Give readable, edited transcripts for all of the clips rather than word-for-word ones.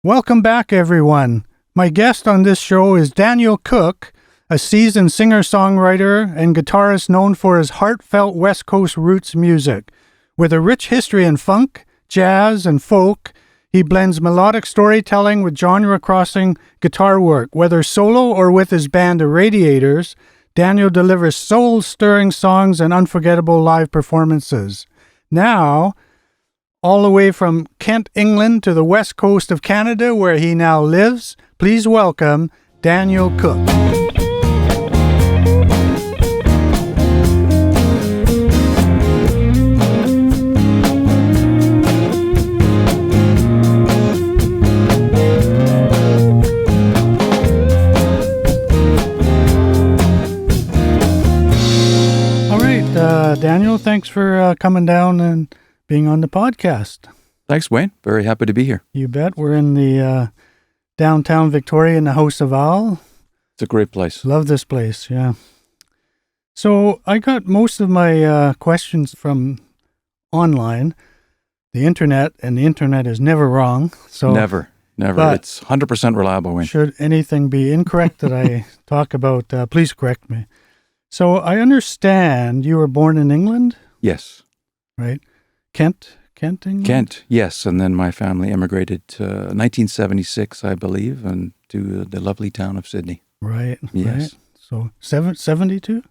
Welcome back, everyone. My guest on this show is Daniel Cook, a seasoned singer-songwriter and guitarist known for his heartfelt West Coast roots music. With a rich history in funk, jazz, and folk, he blends melodic storytelling with genre-crossing guitar work. Whether solo or with his band, the Radiators, Daniel delivers soul-stirring songs and unforgettable live performances. Now, all the way from Kent, England to the west coast of Canada, where he now lives, please welcome Daniel Cook. All right, Daniel, thanks for coming down and being on the podcast. Thanks, Wayne. Very happy to be here. You bet. We're in the downtown Victoria in the House of Owl. It's a great place. Love this place, yeah. So I got most of my questions from online, the internet, and the internet is never wrong. So Never. It's 100% reliable, Wayne. should anything be incorrect that I talk about, please correct me. So I understand you were born in England, Yes. right? Kent, England? Kent, yes. And then my family immigrated to 1976, I believe, and to the lovely town of Sydney. Right. Yes. Right. So 72?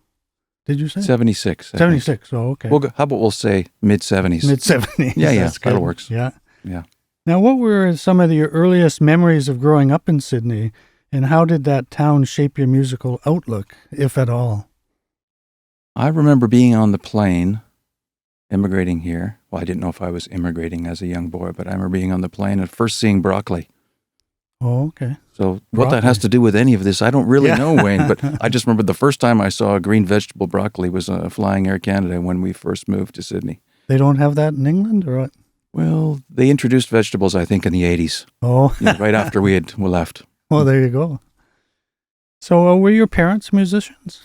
Did you say? 76. I think. 76. Oh, okay. How about we'll say mid-70s? Mid-70s. Yeah, That's good. that'll works. Yeah. Yeah. Now, what were some of your earliest memories of growing up in Sydney, and how did that town shape your musical outlook, if at all? I remember being on the plane, immigrating here. Well, I didn't know if I was immigrating as a young boy, but I remember being on the plane and first seeing broccoli. Oh, okay. So what that has to do with any of this, I don't really know, Wayne, but I just remember the first time I saw a green vegetable broccoli was flying Air Canada when we first moved to Sydney. They don't have that in England, or what? Well, they introduced vegetables, I think, in the 80s, Oh, right after we left. well, there you go. So were your parents musicians?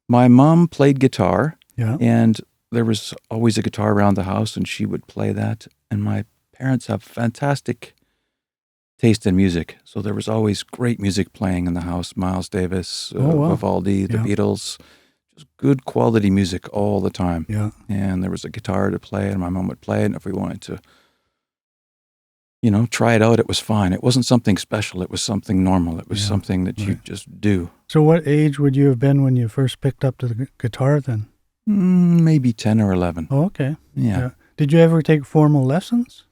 My mom played guitar, Yeah. and there was always a guitar around the house, and she would play that. And my parents have fantastic taste in music, so there was always great music playing in the house. Miles Davis, wow. Vivaldi, the Yeah. Beatles, just good quality music all the time. Yeah. And there was a guitar to play, and my mom would play it. And if we wanted to, try it out, it was fine. It wasn't something special. It was something normal. It was something that you just do. So what age would you have been when you first picked up the guitar then? Maybe 10 or 11. Oh, okay. Yeah. Did you ever take formal lessons?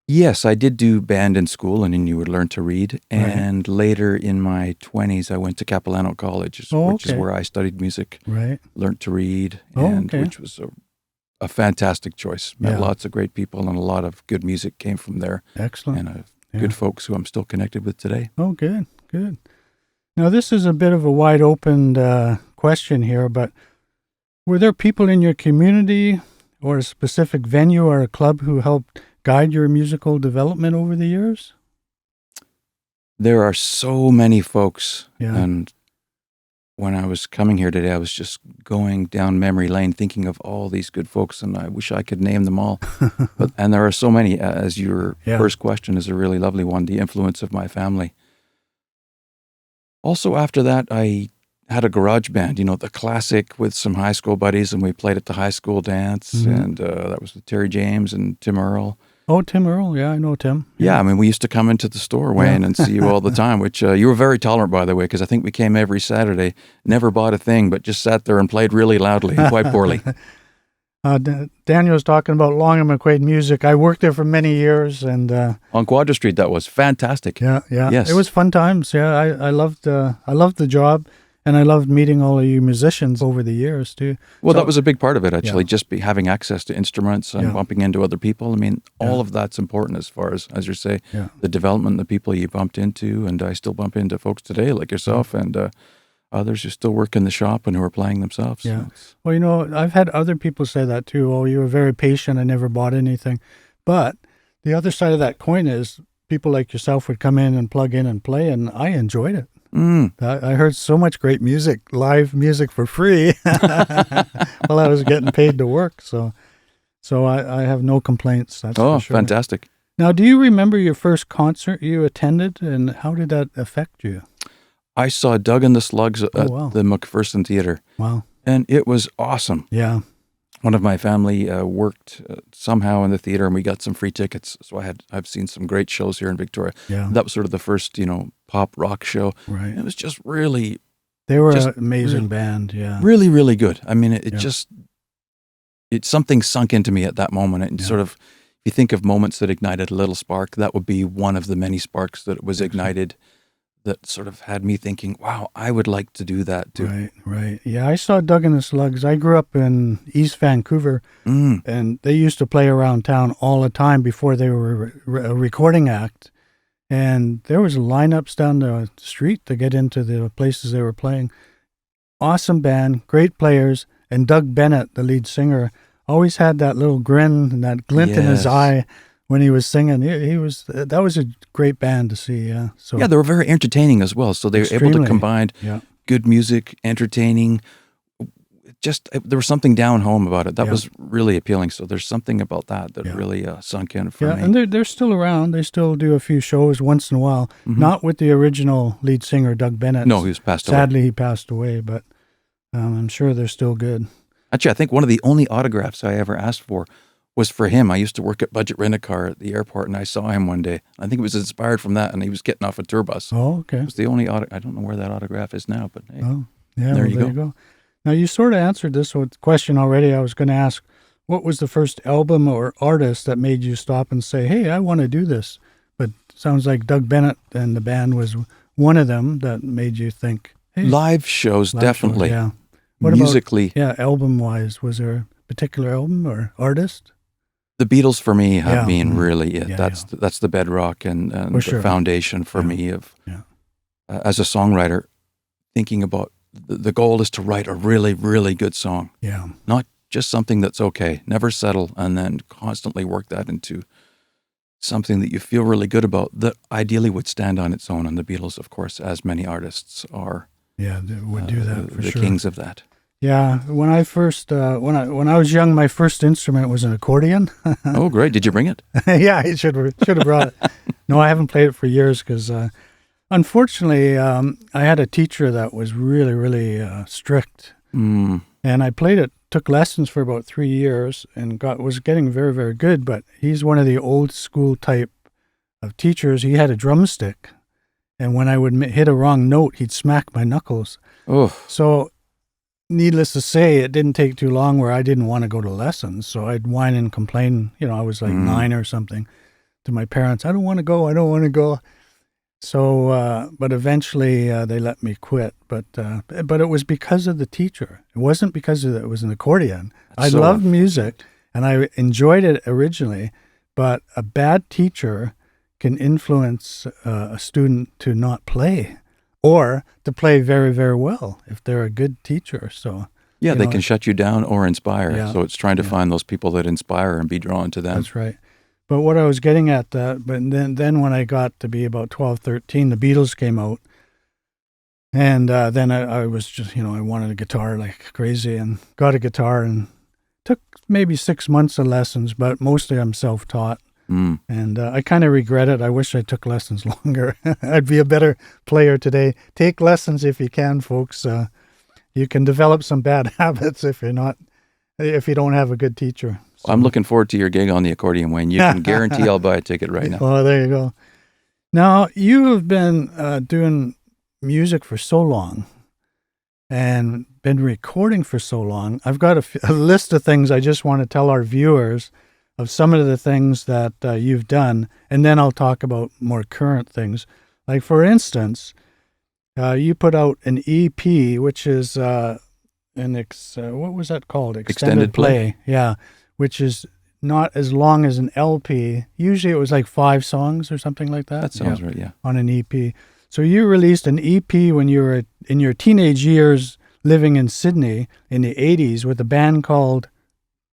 Yes, I did do band in school, and then you would learn to read. And later in my 20s, I went to Capilano College, which is where I studied music. Right. Learned to read, okay. which was a fantastic choice. Met lots of great people, and a lot of good music came from there. Excellent. And good folks who I'm still connected with today. Oh, good, good. Now, this is a bit of a wide open question here, but were there people in your community or a specific venue or a club who helped guide your musical development over the years? There are so many folks. Yeah. And when I was coming here today, I was just going down memory lane thinking of all these good folks, and I wish I could name them all. And there are so many, as your first question is a really lovely one, the influence of my family. Also, after that, I had a garage band, the classic with some high school buddies, and we played at the high school dance, and that was with Terry James and Tim Earle. Oh, Tim Earle. Yeah, I know Tim. Yeah, I mean, we used to come into the store, Wayne, and see you all the time, which you were very tolerant, by the way, because I think we came every Saturday, never bought a thing, but just sat there and played really loudly, quite poorly. Daniel was talking about Long and McQuaid music. I worked there for many years, and on Quadra Street, that was fantastic. Yeah. Yes. It was fun times. Yeah, I loved the job. And I loved meeting all of you musicians over the years, too. Well, that was a big part of it, actually, just having access to instruments and bumping into other people. I mean, all of that's important as far as you say, the development, the people you bumped into. And I still bump into folks today like yourself and others who still work in the shop and who are playing themselves. Yeah. Well, I've had other people say that, too. Oh, you were very patient. I never bought anything. But the other side of that coin is people like yourself would come in and plug in and play, and I enjoyed it. I heard so much great music, live music for free while I was getting paid to work. So I have no complaints. That's for sure. Fantastic. Now, do you remember your first concert you attended, and how did that affect you? I saw Doug and the Slugs at the McPherson Theatre. Wow. And it was awesome. Yeah. One of my family worked somehow in the theater, and we got some free tickets. So I've seen some great shows here in Victoria. Yeah. That was sort of the first, pop rock show. Right. It was just really... They were an amazing band, yeah. Really, really good. I mean, something sunk into me at that moment. And sort of, if you think of moments that ignited a little spark, that would be one of the many sparks that was ignited that sort of had me thinking, wow, I would like to do that too. Right. Yeah, I saw Doug and the Slugs. I grew up in East Vancouver, and they used to play around town all the time before they were a recording act. And there was lineups down the street to get into the places they were playing. Awesome band, great players, and Doug Bennett, the lead singer, always had that little grin and that glint in his eye when he was singing. That was a great band to see. Yeah. So they were very entertaining as well. So they were able to combine good music, entertaining. There was something down home about it that was really appealing. So there's something about that really sunk in for me. And they're still around. They still do a few shows once in a while. Not with the original lead singer, Doug Bennett. No, he's passed away. Sadly, he passed away, but I'm sure they're still good. Actually, I think one of the only autographs I ever asked for was for him. I used to work at Budget Rent-A-Car at the airport, and I saw him one day. I think it was inspired from that, and he was getting off a tour bus. Oh, okay. It was the only I don't know where that autograph is now, but hey, there you go. Now, you sort of answered this question already. I was going to ask, what was the first album or artist that made you stop and say, hey, I want to do this? But it sounds like Doug Bennett and the band was one of them that made you think, hey. Live shows, definitely. Yeah. What musically? About, album-wise, was there a particular album or artist? The Beatles for me have been really it. Yeah, that's the bedrock and the foundation for me of as a songwriter, thinking about the goal is to write a really, really good song. Yeah. Not just something that's okay. Never settle, and then constantly work that into something that you feel really good about that ideally would stand on its own. And the Beatles, of course, as many artists are. Yeah, they would do that for the sure. kings of that. Yeah, when I first when I was young, my first instrument was an accordion. Oh, great! Did you bring it? Yeah, I should have brought it. No, I haven't played it for years because, unfortunately, I had a teacher that was really, really strict, and I played it. Took lessons for about 3 years and was getting very, very good. But he's one of the old school type of teachers. He had a drumstick, and when I would hit a wrong note, he'd smack my knuckles. Oh, so. Needless to say, it didn't take too long where I didn't want to go to lessons. So I'd whine and complain, I was like 9 or something, to my parents. I don't want to go. So, but eventually they let me quit. But it was because of the teacher. It wasn't because it was an accordion. I loved music and I enjoyed it originally, but a bad teacher can influence a student to not play. Or to play very, very well if they're a good teacher. So they can shut you down or inspire. Yeah, so it's trying to find those people that inspire and be drawn to them. That's right. But what I was getting at, but then when I got to be about 12, 13, the Beatles came out. And then I was just, I wanted a guitar like crazy and got a guitar and took maybe 6 months of lessons, but mostly I'm self-taught. And I kind of regret it. I wish I took lessons longer. I'd be a better player today. Take lessons if you can, folks. You can develop some bad habits if you don't have a good teacher. So. I'm looking forward to your gig on the accordion, Wayne. You can guarantee I'll buy a ticket right now. Oh, there you go. Now, you have been doing music for so long and been recording for so long. I've got a list of things I just want to tell our viewers of some of the things that you've done, and then I'll talk about more current things. Like, for instance, you put out an EP, which is what was that called? Extended play. Yeah, which is not as long as an LP. Usually it was like 5 songs or something like that. That sounds right, yeah. On an EP. So you released an EP when you were in your teenage years living in Sydney in the 80s with a band called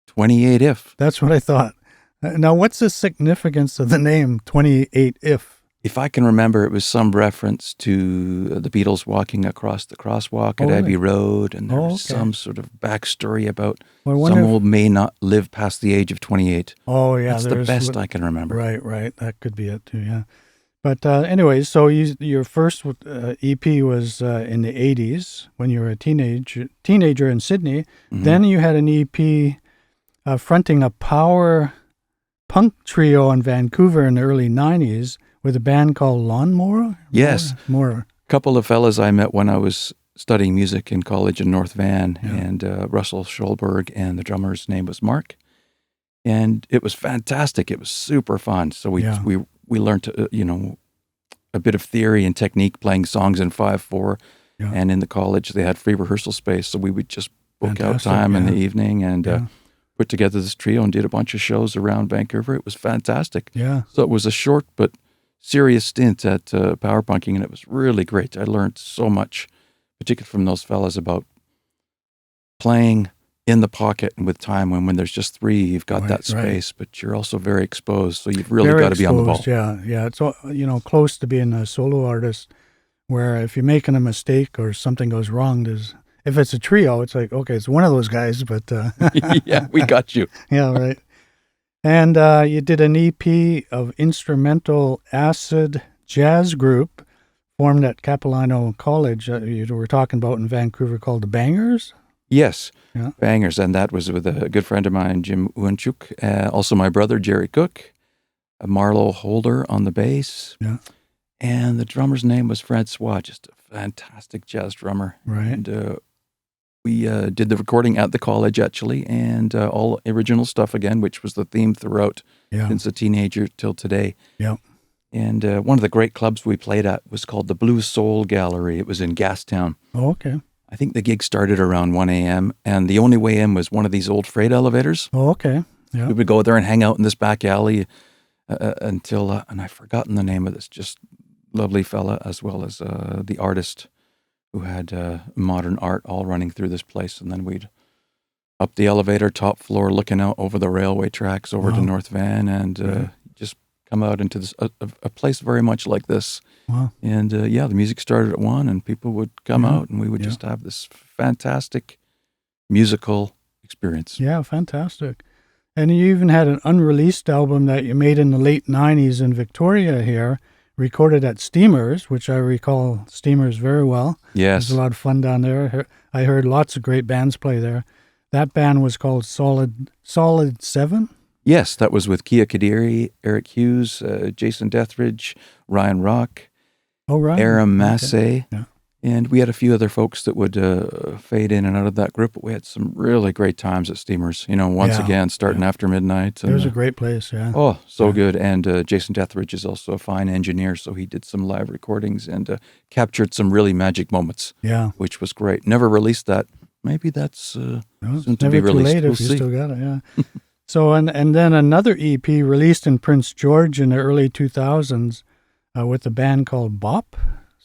28 If. That's what I thought. Now, what's the significance of the name 28 If? if I can remember, it was some reference to the Beatles walking across the crosswalk at Abbey Road, and there was some sort of backstory about someone may not live past the age of 28. Oh, yeah. That's the best I can remember. Right. That could be it, too, yeah. But anyways, so your first EP was in the 80s when you were a teenager in Sydney. Mm-hmm. Then you had an EP fronting a power punk trio in Vancouver in the early 90s with a band called Lawnmower? Yes. More. A couple of fellas I met when I was studying music in college in North Van, and Russell Schulberg, and the drummer's name was Mark. And it was fantastic. It was super fun. So we learned, a bit of theory and technique playing songs in 5/4. Yeah. And in the college, they had free rehearsal space. So we would just book out time in the evening and put together this trio and did a bunch of shows around Vancouver. It was fantastic. Yeah. So it was a short but serious stint at power punking, and it was really great. I learned so much, particularly from those fellas, about playing in the pocket and with time. When there's just three, you've got that space, but you're also very exposed. So you've really got to be on the ball. Yeah. It's close to being a solo artist, where if you're making a mistake or something goes wrong, if it's a trio, it's like, okay, it's one of those guys, but yeah, we got you. Yeah, right. And you did an EP of instrumental acid jazz group formed at Capilano College. You were talking about in Vancouver called the Bangers. Yes, Bangers, and that was with a good friend of mine, Jim Uanchuk, also my brother, Jerry Cook, Marlo Holder on the bass, and the drummer's name was Francois, just a fantastic jazz drummer. Right. And we did the recording at the college, actually, and all original stuff again, which was the theme throughout since a teenager till today. Yeah. And one of the great clubs we played at was called the Blue Soul Gallery. It was in Gastown. Oh, okay. I think the gig started around 1 a.m., and the only way in was one of these old freight elevators. Oh, okay. Yeah. We would go there and hang out in this back alley until, and I've forgotten the name of this, just lovely fella, as well as the artist who had modern art all running through this place. And then we'd up the elevator, top floor, looking out over the railway tracks over to North Van, and just come out into this a place very much like this. Wow. And the music started at 1, and people would come out, and we would just have this fantastic musical experience. Yeah, fantastic. And you even had an unreleased album that you made in the late 90s in Victoria here, recorded at Steamers, which I recall Steamers very well. Yes. It was a lot of fun down there. I heard lots of great bands play there. That band was called Solid 7? Yes, that was with Kia Kadiri, Eric Hughes, Jason Dethridge, Ryan Rock, Aram Massey. Okay. Yeah. And we had a few other folks that would fade in and out of that group, but we had some really great times at Steamers, once again, starting after midnight. And, it was a great place, yeah. Oh, so good. And Jason Dethridge is also a fine engineer, so he did some live recordings and captured some really magic moments, which was great. Never released that. Maybe that's soon to be released. Never too late if you still got it, yeah. So, and then another EP released in Prince George in the early 2000s with a band called Bop.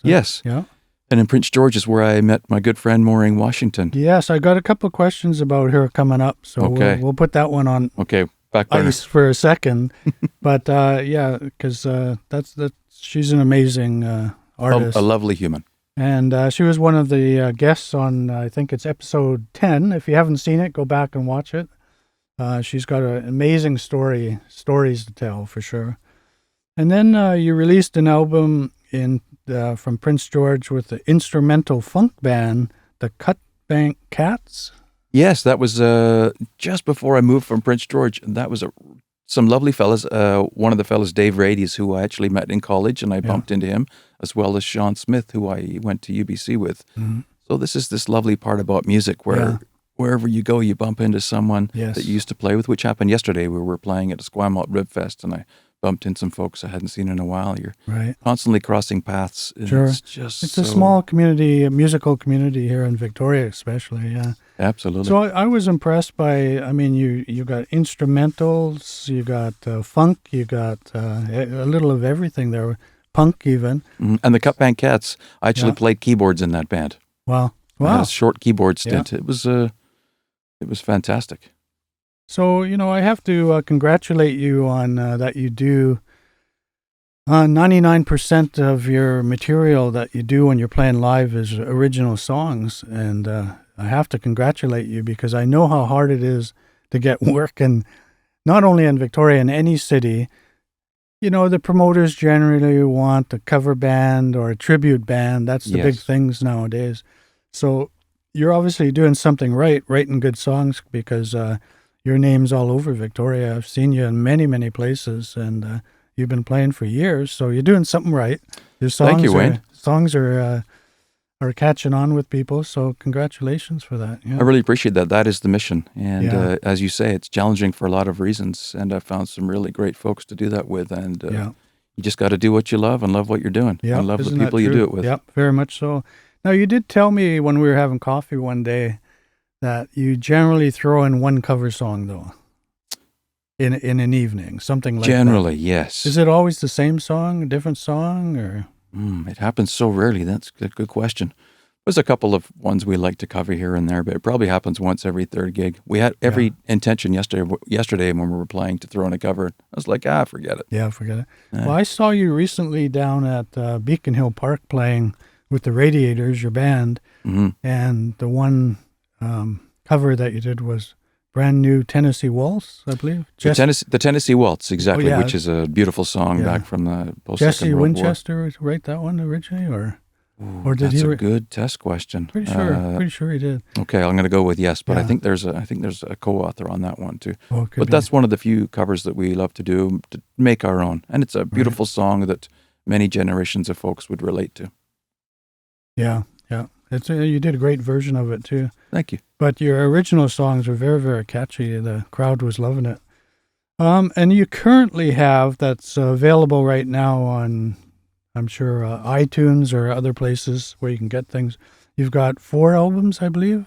Yes. Yeah. And in Prince George is where I met my good friend Maureen Washington. Yes, I got a couple of questions about her coming up, so we'll put that one on back burner. Ice for a second. But because she's an amazing artist. A lovely human. And she was one of the guests on, I think it's episode 10. If you haven't seen it, go back and watch it. She's got an amazing stories to tell, for sure. And then you released an album from Prince George with the instrumental funk band, the Cut Bank Cats. Yes, that was just before I moved from Prince George. That was some lovely fellas. One of the fellas, Dave Radiators, who I actually met in college, and I bumped into him, as well as Sean Smith, who I went to UBC with. Mm-hmm. So this is this lovely part about music where wherever you go, you bump into someone that you used to play with, which happened yesterday. We were playing at a Esquimalt Rib Fest, and I bumped into some folks I hadn't seen in a while. You're constantly crossing paths. Sure. It's a small community, a musical community here in Victoria especially, yeah. Absolutely. So I was impressed by, you got instrumentals, you got funk, you got a little of everything there, punk even. Mm-hmm. And the Cut Bank Cats, I actually played keyboards in that band. Wow. I had a short keyboard stint. It was fantastic. So, I have to congratulate you on that you do 99% of your material that you do when you're playing live is original songs, and I have to congratulate you because I know how hard it is to get work, and not only in Victoria, in any city. You know, the promoters generally want a cover band or a tribute band. That's the big things nowadays. So you're obviously doing something right, writing good songs, because your name's all over Victoria. I've seen you in many, many places, and you've been playing for years, so you're doing something right. Your songs Thank you, Wayne. Songs are catching on with people, so congratulations for that. Yeah. I really appreciate that. That is the mission. And as you say, it's challenging for a lot of reasons, and I've found some really great folks to do that with. And you just got to do what you love and love what you're doing. Yeah, and love the people you do it with. Yep, very much so. Now, you did tell me when we were having coffee one day that you generally throw in one cover song, though, in an evening, something like generally, that. Yes. Is it always the same song, a different song, or? It happens so rarely. That's a good question. There's a couple of ones we like to cover here and there, but it probably happens once every third gig. We had every intention yesterday when we were playing to throw in a cover. I was like, forget it. Yeah, forget it. Well, I saw you recently down at Beacon Hill Park playing with the Radiators, your band, and the one cover that you did was Brand New Tennessee Waltz, I believe. The Tennessee Waltz, exactly, which is a beautiful song back from the post-Second Jesse World Winchester War. Write that one originally, or did that's he? That's a good test question. Pretty sure he did. Okay, I'm going to go with yes, but I think there's a co-author on that one too. But that's one of the few covers that we love to do, to make our own, and it's a beautiful song that many generations of folks would relate to. Yeah. You did a great version of it too. Thank you. But your original songs were very, very catchy. The crowd was loving it. And you currently have, that's available right now on, I'm sure, iTunes or other places where you can get things. You've got 4 albums, I believe.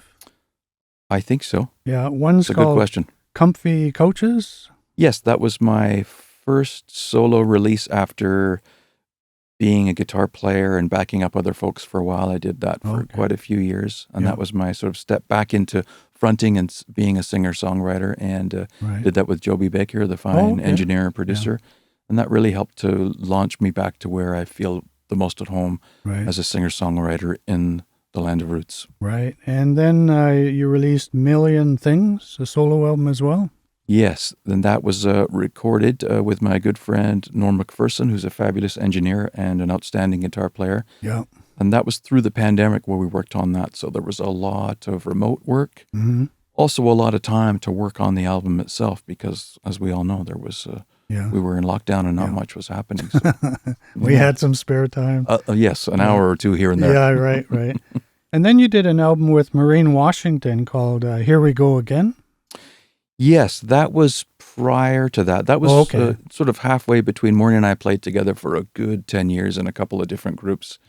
I think so. Yeah, one's called, a good question, Comfy Coaches. Yes, that was my first solo release after being a guitar player and backing up other folks for a while. I did that for quite a few years, and that was my sort of step back into fronting and being a singer-songwriter, and did that with Joby Baker, the fine engineer and producer, and that really helped to launch me back to where I feel the most at home as a singer-songwriter in the land of roots. Right, and then you released Million Things, a solo album as well? Yes, then that was recorded with my good friend Norm McPherson, who's a fabulous engineer and an outstanding guitar player. Yeah. And that was through the pandemic where we worked on that. So there was a lot of remote work. Mm-hmm. Also a lot of time to work on the album itself because, as we all know, there was we were in lockdown and not much was happening. So, we had some spare time. Yes, an hour or two here and there. Yeah, right. And then you did an album with Maureen Washington called Here We Go Again. Yes, that was prior to that. That was sort of halfway between Maureen and I played together for a good 10 years in a couple of different groups.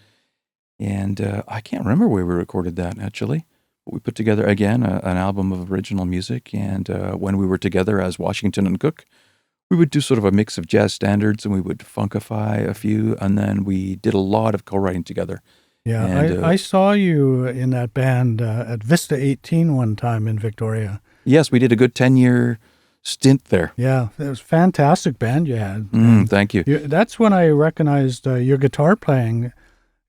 And I can't remember where we recorded that, actually. But we put together, again, an album of original music. And when we were together as Washington and Cook, we would do sort of a mix of jazz standards and we would funkify a few. And then we did a lot of co-writing together. Yeah, and, I saw you in that band at Vista 18 one time in Victoria. Yes, we did a good 10-year stint there. Yeah, it was a fantastic band you had. Thank you. That's when I recognized your guitar playing.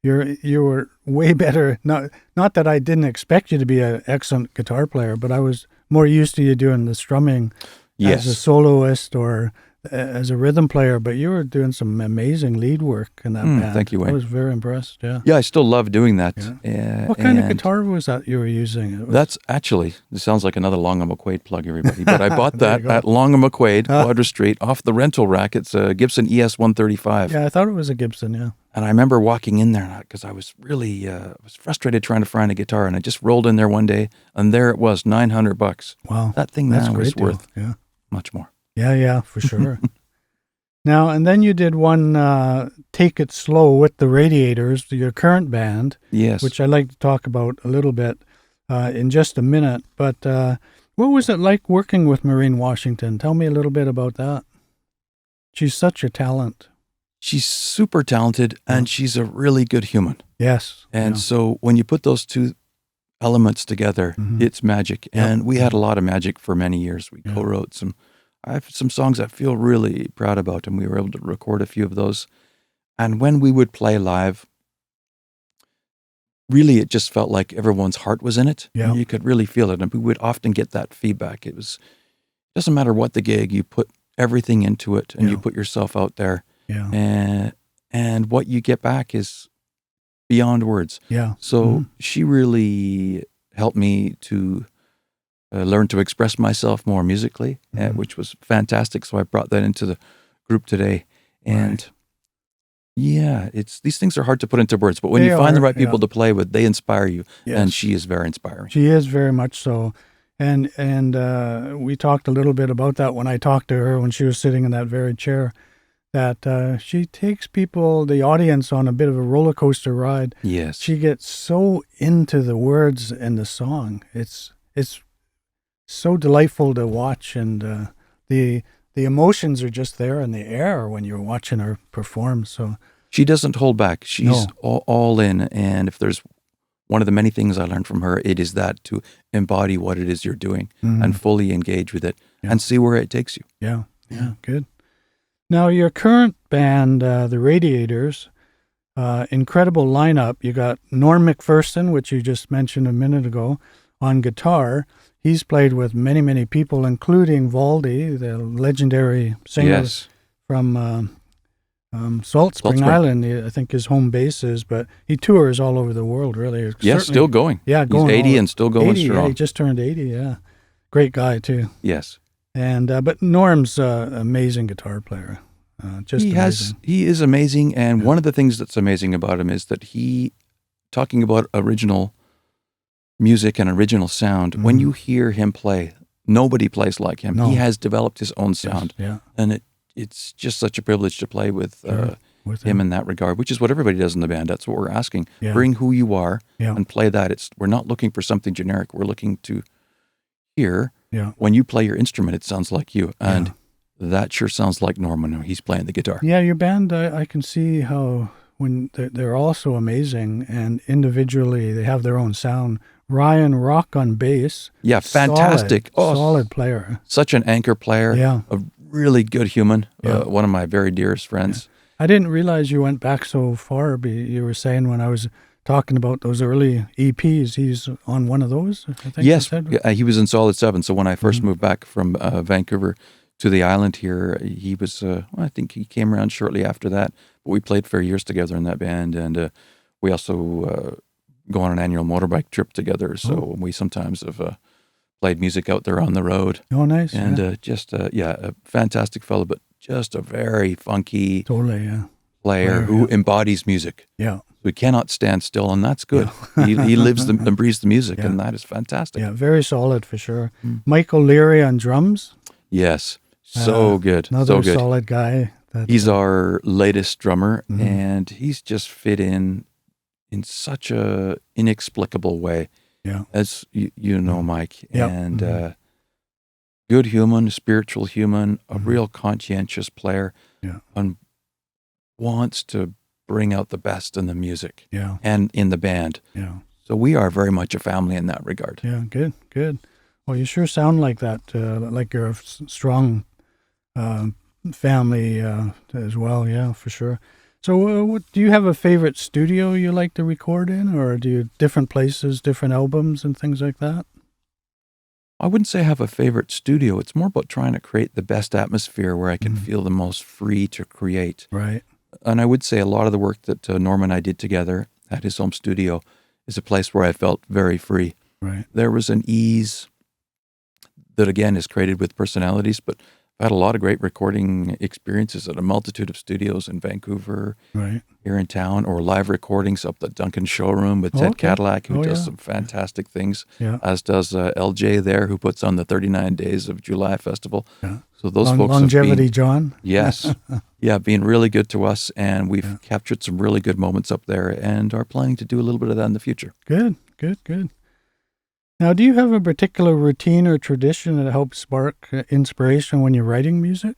You were way better. Not that I didn't expect you to be an excellent guitar player, but I was more used to you doing the strumming as a soloist or as a rhythm player, but you were doing some amazing lead work in that band. Thank you, Wayne. I was very impressed, Yeah, I still love doing that. Yeah. What kind of guitar was that you were using? That's actually, this sounds like another Long and McQuaid plug, everybody, but I bought that at Long and McQuaid, Quadra Street, off the rental rack. It's a Gibson ES-135. Yeah, I thought it was a Gibson, yeah. And I remember walking in there because I was really was frustrated trying to find a guitar, and I just rolled in there one day, and there it was, $900. Wow. That thing now is worth much more. Yeah, for sure. Now, and then you did one, Take It Slow with the Radiators, your current band. Yes. Which I'd like to talk about a little bit in just a minute. But what was it like working with Maureen Washington? Tell me a little bit about that. She's such a talent. She's super talented, and she's a really good human. Yes. And so when you put those two elements together, it's magic. And we had a lot of magic for many years. We co-wrote I have some songs I feel really proud about, and we were able to record a few of those. And when we would play live, really it just felt like everyone's heart was in it. Yeah. And you could really feel it. And we would often get that feedback. It doesn't matter what the gig, you put everything into it and you put yourself out there. Yeah. And what you get back is beyond words. Yeah. So she really helped me to learn to express myself more musically, which was fantastic. So I brought that into the group today. And these things are hard to put into words, but when you find the right people to play with, they inspire you. Yes. And she is very inspiring. She is very much so. And we talked a little bit about that when I talked to her when she was sitting in that very chair, that she takes the audience on a bit of a roller coaster ride. Yes. She gets so into the words and the song. It's so delightful to watch, and the emotions are just there in the air when you're watching her perform. So she doesn't hold back. She's all in. And if there's one of the many things I learned from her, it is that to embody what it is you're doing and fully engage with it and see where it takes you. Yeah, good. Now, your current band, the Radiators, incredible lineup. You got Norm Macpherson, which you just mentioned a minute ago, on guitar. He's played with many, many people, including Valdi, the legendary singer from Salt Spring Island. I think his home base is, but he tours all over the world, really. Yes, still going. Yeah, going. He's 80 and still going 80, strong. Yeah, he just turned 80, yeah. Great guy, too. Yes. And but Norm's an amazing guitar player. He is amazing, and one of the things that's amazing about him is that talking about original music and original sound, when you hear him play, nobody plays like him. No. He has developed his own sound, and it's just such a privilege to play with him in that regard, which is what everybody does in the band. That's what we're asking. Bring who you are and play that. We're not looking for something generic. We're looking to hear when you play your instrument, it sounds like you, and that sure sounds like Norm when he's playing the guitar. Yeah, your band, I can see how when they're all so amazing, and individually they have their own sound. Ryan Rock on bass. Yeah, fantastic. Solid player. Such an anchor player. Yeah. A really good human. One of my very dearest friends. Yeah. I didn't realize you went back so far. You were saying when I was talking about those early EPs, he's on one of those, I think. Yes, he was in Solid 7. So when I first moved back from Vancouver to the island here, he was, I think he came around shortly after that. But we played for years together in that band, and we also go on an annual motorbike trip together. So we sometimes have played music out there on the road. Oh, nice. And a fantastic fellow, but just a very funky player who embodies music. Yeah. We cannot stand still, and that's good. Yeah. He lives and breathes the music, and that is fantastic. Yeah, very solid for sure. Mike O'Leary on drums. Yes, so good. Another solid guy. He's our latest drummer, and he's just fit in such a inexplicable way. Yeah, as you know, Mike, and good human, spiritual human, a real conscientious player, and wants to bring out the best in the music and in the band. Yeah. So we are very much a family in that regard. Yeah, good. Well, you sure sound like that, like you're a strong family as well. Yeah, for sure. So do you have a favorite studio you like to record in, or do you different places, different albums and things like that? I wouldn't say I have a favorite studio. It's more about trying to create the best atmosphere where I can feel the most free to create. Right. And I would say a lot of the work that Norm and I did together at his home studio is a place where I felt very free. Right. There was an ease that, again, is created with personalities, but I've had a lot of great recording experiences at a multitude of studios in Vancouver, here in town, or live recordings up the Duncan showroom with Ted Cadillac, who does some fantastic things, as does LJ there, who puts on the 39 Days of July Festival. Yeah. So those folks Longevity John. Yes. Being really good to us, and we've captured some really good moments up there and are planning to do a little bit of that in the future. Good. Now, do you have a particular routine or tradition that helps spark inspiration when you're writing music?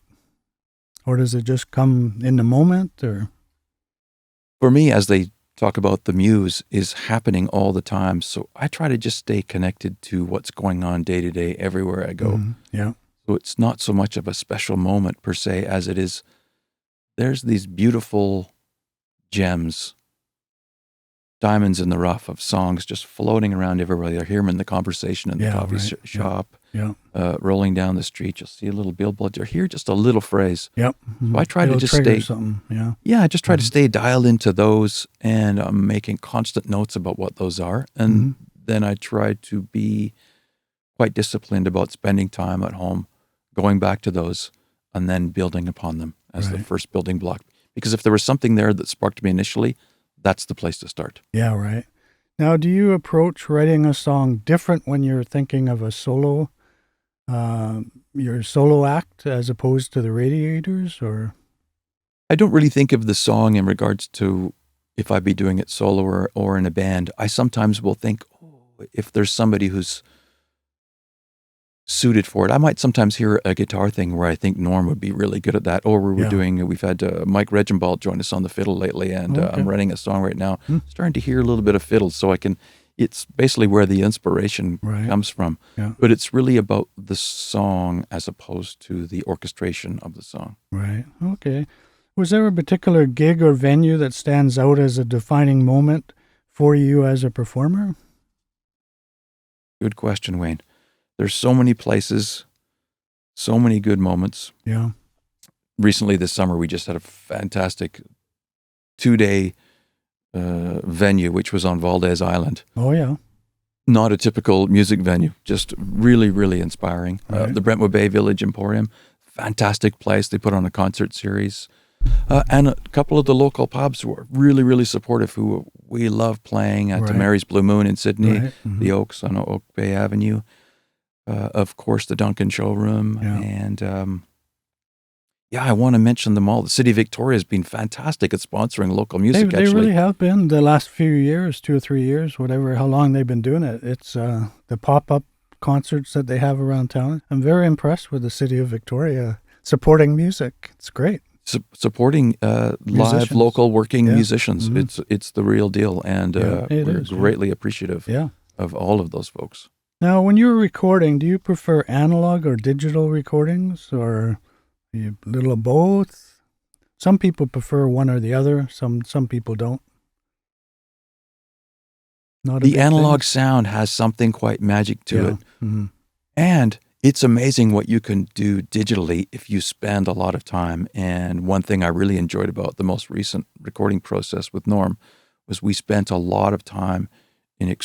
Or does it just come in the moment? Or for me, as they talk about, the muse is happening all the time. So I try to just stay connected to what's going on day to day everywhere I go. Yeah. So it's not so much of a special moment per se as it is, there's these beautiful gems, diamonds in the rough of songs just floating around everywhere. You'll hear them in the conversation in the coffee shop, rolling down the street. You'll see a little billboard. You'll hear just a little phrase. Yep. So I try to just stay something. I just try to stay dialed into those, and I'm making constant notes about what those are. And then I try to be quite disciplined about spending time at home, going back to those, and then building upon them as the first building block. Because if there was something there that sparked me initially, that's the place to start. Yeah, right. Now, do you approach writing a song different when you're thinking of a solo, your solo act, as opposed to the Radiators, or? I don't really think of the song in regards to if I be doing it solo or in a band. I sometimes will think, if there's somebody who's suited for it. I might sometimes hear a guitar thing where I think Norm would be really good at that. Or we've had Mike Regenbald join us on the fiddle lately, and I'm writing a song right now, starting to hear a little bit of fiddle, so it's basically where the inspiration comes from. Yeah. But it's really about the song as opposed to the orchestration of the song. Right. Okay. Was there a particular gig or venue that stands out as a defining moment for you as a performer? Good question, Wayne. There's so many places, so many good moments. Yeah. Recently this summer, we just had a fantastic 2-day venue, which was on Valdez Island. Oh, yeah. Not a typical music venue, just really, really inspiring. Right. The Brentwood Bay Village Emporium, fantastic place. They put on a concert series. And a couple of the local pubs were really, really supportive, who we love playing at Mary's Blue Moon in Sydney, the Oaks on Oak Bay Avenue. Of course, the Duncan Showroom. Yeah. And I want to mention them all. The City of Victoria has been fantastic at sponsoring local music, They really have been the last few years, 2 or 3 years, whatever, how long they've been doing it. It's the pop-up concerts that they have around town. I'm very impressed with the City of Victoria supporting music. It's great. Supporting live, local working musicians. It's the real deal, and we're greatly appreciative of all of those folks. Now, when you're recording, do you prefer analog or digital recordings, or a little of both? Some people prefer one or the other. Some people don't. The analog sound has something quite magic to it. Mm-hmm. And it's amazing what you can do digitally if you spend a lot of time. And one thing I really enjoyed about the most recent recording process with Norm was we spent a lot of time in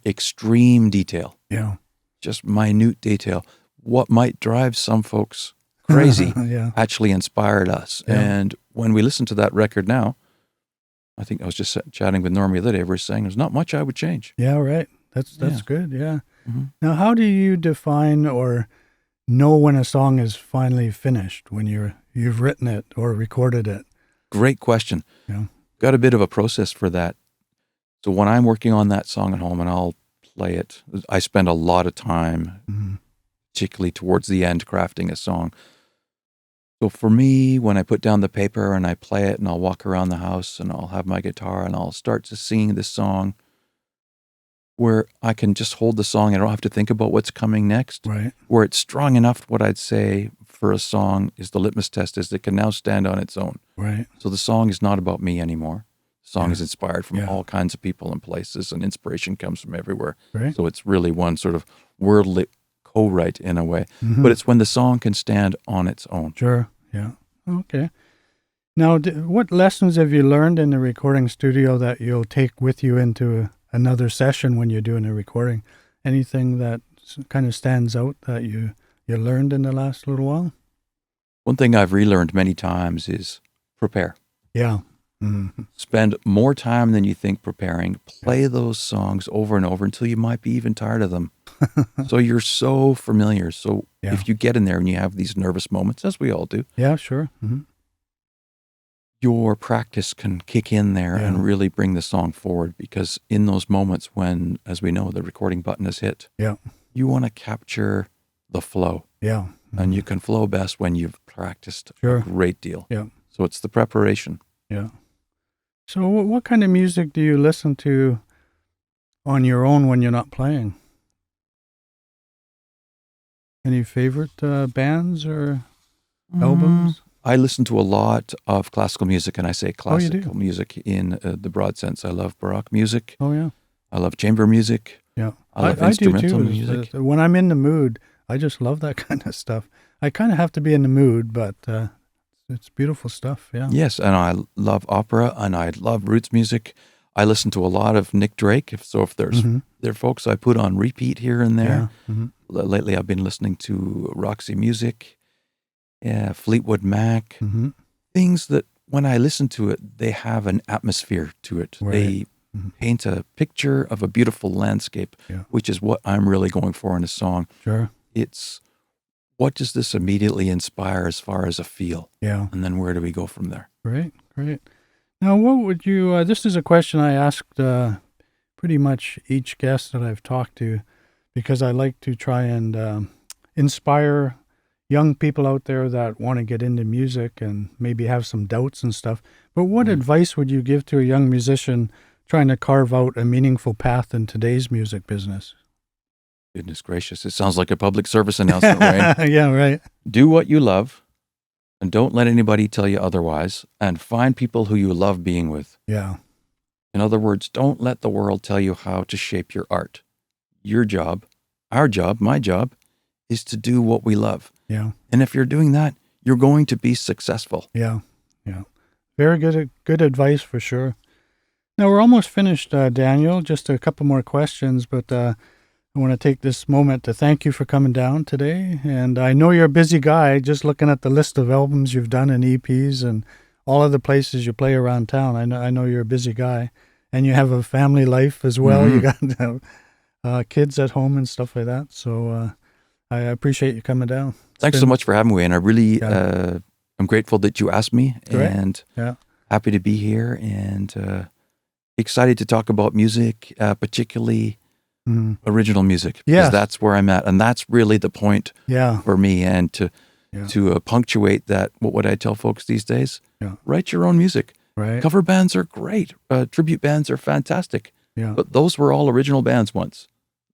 extreme detail. Yeah. Just minute detail. What might drive some folks crazy actually inspired us. Yeah. And when we listen to that record now, I think I was just chatting with Norm the other day, we were saying there's not much I would change. Yeah, right. That's good, yeah. Mm-hmm. Now, how do you define or know when a song is finally finished, when you've written it or recorded it? Great question. Yeah. Got a bit of a process for that. So when I'm working on that song at home and I'll play it, I spend a lot of time, particularly towards the end, crafting a song. So for me, when I put down the paper and I play it and I'll walk around the house and I'll have my guitar and I'll start to sing this song where I can just hold the song. I don't have to think about what's coming next. Right. Where it's strong enough, what I'd say for a song is the litmus test is it can now stand on its own. Right. So the song is not about me anymore. The song is inspired from all kinds of people and places, and inspiration comes from everywhere. Right. So it's really one sort of worldly co-write in a way. Mm-hmm. But it's when the song can stand on its own. Sure, yeah. Okay. Now, what lessons have you learned in the recording studio that you'll take with you into another session when you're doing a recording? Anything that kind of stands out that you learned in the last little while? One thing I've relearned many times is prepare. Yeah. Mm-hmm. Spend more time than you think preparing. Play those songs over and over until you might be even tired of them. So you're so familiar. So if you get in there and you have these nervous moments, as we all do. Yeah, sure. Mm-hmm. Your practice can kick in there and really bring the song forward, because in those moments when, as we know, the recording button is hit, you want to capture the flow. Yeah. Mm-hmm. And you can flow best when you've practiced a great deal. Yeah. So it's the preparation. Yeah. So what kind of music do you listen to on your own when you're not playing? Any favorite bands or albums? I listen to a lot of classical music, and I say you do? classical music in the broad sense. I love Baroque music. Oh, yeah. I love chamber music. Yeah. I love I do instrumental too. music. When I'm in the mood, I just love that kind of stuff. I kind of have to be in the mood, but it's beautiful stuff. Yeah. Yes, and I love opera, and I love roots music. I listen to a lot of Nick Drake. If there's there are folks I put on repeat here and there. Yeah. Mm-hmm. Lately, I've been listening to Roxy Music, Fleetwood Mac, things that when I listen to it, they have an atmosphere to it. Right. They paint a picture of a beautiful landscape, which is what I'm really going for in a song. Sure. It's what does this immediately inspire as far as a feel? Yeah. And then where do we go from there? Great. Now, what would you, this is a question I asked pretty much each guest that I've talked to, because I like to try and inspire young people out there that want to get into music and maybe have some doubts and stuff. But what advice would you give to a young musician trying to carve out a meaningful path in today's music business? Goodness gracious, it sounds like a public service announcement, right? Yeah, right. Do what you love, and don't let anybody tell you otherwise, and find people who you love being with. Yeah. In other words, don't let the world tell you how to shape your art. Your job, our job, my job, is to do what we love. Yeah. And if you're doing that, you're going to be successful. Yeah. Very good advice for sure. Now, we're almost finished, Daniel. Just a couple more questions, but I want to take this moment to thank you for coming down today. And I know you're a busy guy, just looking at the list of albums you've done and EPs and all of the places you play around town. I know you're a busy guy, and you have a family life as well. You got kids at home and stuff like that. So I appreciate you coming down. Thanks so much for having me, and I really I'm grateful that you asked me, and happy to be here, and excited to talk about music, particularly original music, because that's where I'm at, and that's really the point for me. And to punctuate that, what would I tell folks these days? Write your own music. Right. Cover bands are great. Tribute bands are fantastic. Yeah. But those were all original bands once.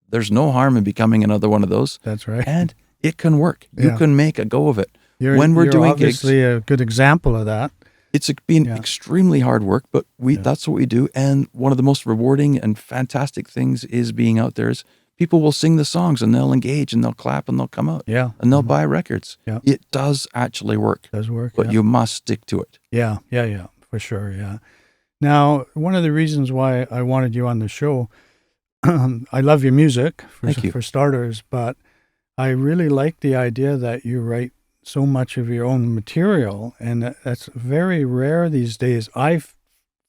There's no harm in becoming another one of those. That's right. And it can work. You can make a go of it. You're doing obviously gigs, a good example of that. It's been extremely hard work, but that's what we do. And one of the most rewarding and fantastic things is being out there is people will sing the songs and they'll engage and they'll clap and they'll come out. Yeah. And they'll buy records. Yeah. It does actually work. It does work. But you must stick to it. Yeah, for sure, yeah. Now, one of the reasons why I wanted you on the show, I love your music, for starters, but I really like the idea that you write so much of your own material, and that's very rare these days, I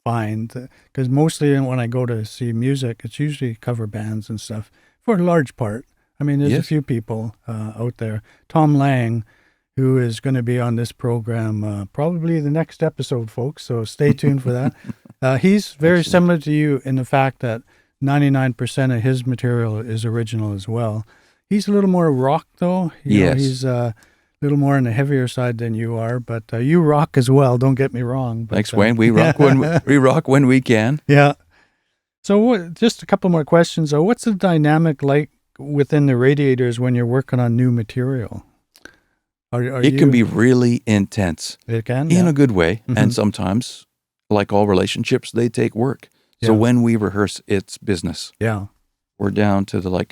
find, because mostly when I go to see music, it's usually cover bands and stuff, for a large part. I mean, there's a few people out there. Tom Lang, who is going to be on this program probably the next episode, folks, so stay tuned for that. He's very similar to you in the fact that 99% of his material is original as well. He's a little more rock, though. You know, he's a little more on the heavier side than you are, but you rock as well, don't get me wrong. But, thanks, Wayne. We rock when we can. Yeah. So just a couple more questions. What's the dynamic like within the Radiators when you're working on new material? It can be really intense. It can? In a good way. And sometimes, like all relationships, they take work. So when we rehearse, it's business. Yeah. We're down to the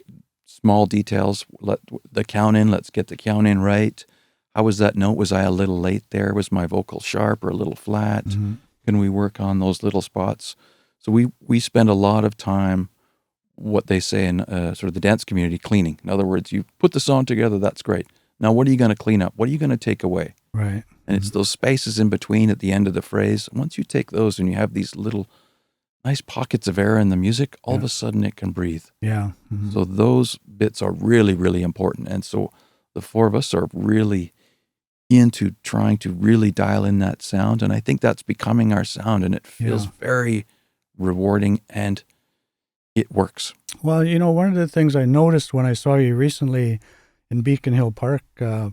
small details. Let the count in. Let's get the count in right. How was that note? Was I a little late there? Was my vocal sharp or a little flat? Can we work on those little spots? So we spend a lot of time, what they say in sort of the dance community, cleaning. In other words, you put the song together, that's great. Now, what are you going to clean up? What are you going to take away? Right. And it's those spaces in between at the end of the phrase. Once you take those and you have these little nice pockets of air in the music, all of a sudden it can breathe. Yeah. So those bits are really, really important. And so the four of us are really into trying to really dial in that sound. And I think that's becoming our sound, and it feels very rewarding, and it works. Well, one of the things I noticed when I saw you recently in Beacon Hill Park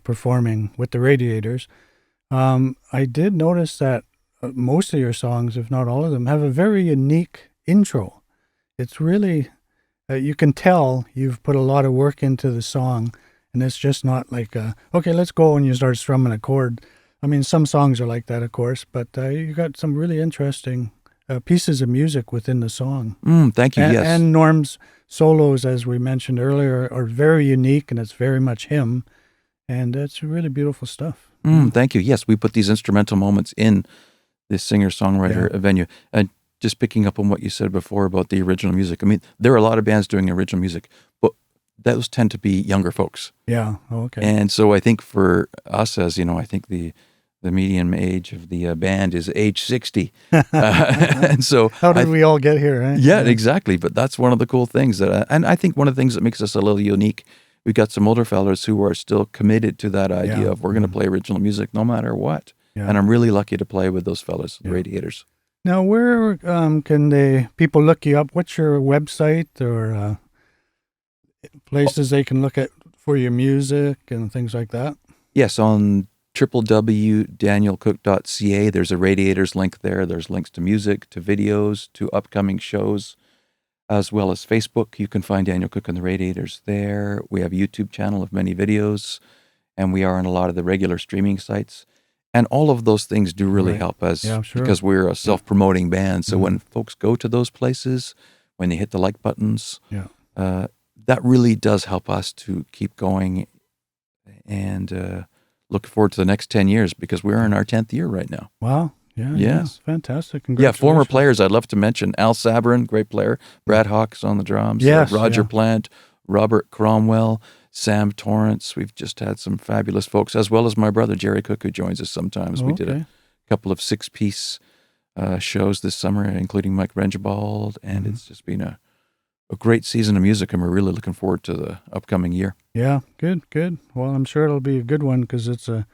performing with the Radiators, I did notice that most of your songs, if not all of them, have a very unique intro. It's really, you can tell you've put a lot of work into the song, and it's just not like, okay, let's go, and you start strumming a chord. I mean, some songs are like that, of course, but you got some really interesting pieces of music within the song. Thank you, yes. And Norm's solos, as we mentioned earlier, are very unique, and it's very much him, and it's really beautiful stuff. Thank you. Yes, we put these instrumental moments in this singer-songwriter venue. And just picking up on what you said before about the original music, I mean, there are a lot of bands doing original music, but those tend to be younger folks. Yeah, okay. And so I think for us, as you know, I think the median age of the band is age 60. And so how did we all get here? Eh? Yeah, exactly. But that's one of the cool things and I think one of the things that makes us a little unique, we've got some older fellas who are still committed to that idea of we're going to play original music no matter what. Yeah. And I'm really lucky to play with those fellas, the Radiators. Now, where can people look you up? What's your website or places they can look at for your music and things like that? Yes, on www.danielcook.ca. There's a Radiators link there. There's links to music, to videos, to upcoming shows, as well as Facebook. You can find Daniel Cook and the Radiators there. We have a YouTube channel of many videos, and we are on a lot of the regular streaming sites. And all of those things do really help us because we're a self-promoting band. So when folks go to those places, when they hit the like buttons, that really does help us to keep going and look forward to the next 10 years because we're in our 10th year right now. Wow. Yeah. Yes. Yeah. Fantastic. Yeah. Former players I'd love to mention. Al Sabrin, great player. Brad Hawkes on the drums. Yes. Roger Plant, Robert Cromwell, Sam Torrance. We've just had some fabulous folks, as well as my brother, Jerry Cook, who joins us sometimes. We did a couple of 6-piece shows this summer, including Mike Rengibald, and it's just been a great season of music, and we're really looking forward to the upcoming year. Yeah, good. Well, I'm sure it'll be a good one because it's a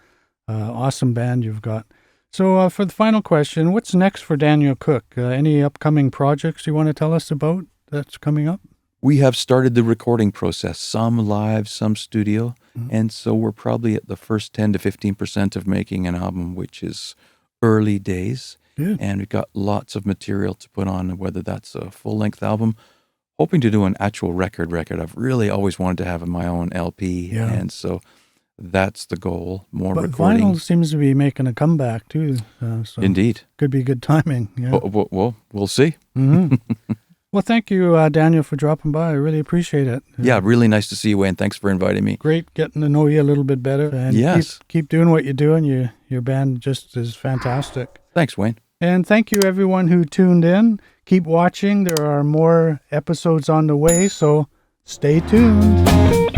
awesome band you've got. So for the final question, what's next for Daniel Cook? Any upcoming projects you want to tell us about that's coming up? We have started the recording process, some live, some studio, and so we're probably at the first 10 to 15% of making an album, which is early days. Good. And we've got lots of material to put on, whether that's a full-length album, hoping to do an actual record. I've really always wanted to have my own LP, and so that's the goal, but recording. Vinyl seems to be making a comeback, too. So Indeed. Could be good timing. Yeah. Well, we'll see. Well, thank you, Daniel, for dropping by. I really appreciate it. Yeah, really nice to see you, Wayne. Thanks for inviting me. Great getting to know you a little bit better. And keep doing what you're doing. Your band just is fantastic. Thanks, Wayne. And thank you, everyone who tuned in. Keep watching. There are more episodes on the way, so stay tuned.